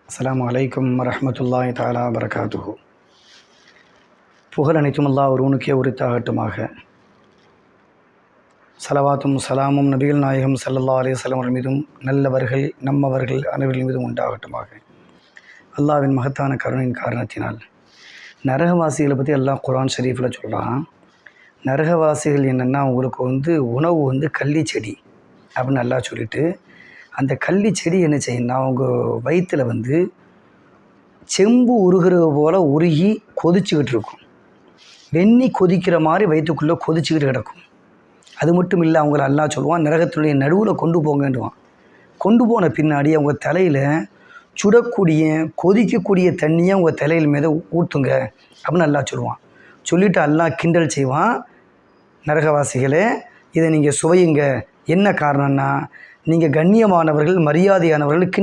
அஸ்ஸலாமு அலைக்கும் வரஹ்மத்துல்லாஹி தஆலா வபரகாத்துஹு. புகழ் அனைத்தும் அல்லாஹ் ஒருவனுக்கே உரித்தாகட்டுமாக. ஸலவாத்தும் சலாமும் நபிகள் நாயகம் ஸல்லல்லாஹு அலைஹி வஸல்லம் அவர்கள் மீதும் நல்லவர்கள் நம்மவர்கள் அனைவர்கள் மீதும் உண்டாகட்டுமாக. அல்லாஹ்வின் மகத்தான கருணையின் காரணத்தினால் நரகவாசிகளை பற்றி அல்லாஹ் குர்ஆன் ஷரீஃபில் சொல்கிறான். நரகவாசிகள் என்னென்னா, அவங்களுக்கு உணவு கள்ளி செடி அப்படின்னு நல்லா சொல்லிட்டு, அந்த கள்ளி செடி என்ன செய்யணும்னா, அவங்க வயிற்றில் செம்பு உருகிறது போல் உருகி கொதிச்சுக்கிட்டு இருக்கும். வெந்நி கொதிக்கிற மாதிரி வயிற்றுக்குள்ளே கொதிச்சுக்கிட்டு கிடக்கும். அது மட்டும் இல்லை, அவங்கள அல்லாஹ் சொல்லுவான், நரகத்துடைய நடுவில் கொண்டு போங்கன்னுவான். கொண்டு போன பின்னாடி அவங்க தலையில் சுடக்கூடிய கொதிக்கக்கூடிய தண்ணியை அவங்க தலையில் மீது ஊற்றுங்க அப்படின்னு அல்லாஹ் சொல்லுவான். சொல்லிவிட்டு அல்லாஹ் கிண்டல் செய்வான், நரகவாசிகளே இதை நீங்கள் சுவையுங்க. என்ன காரணம்னா, நீங்கள் கண்ணியமானவர்கள், மரியாதையானவர்கள்,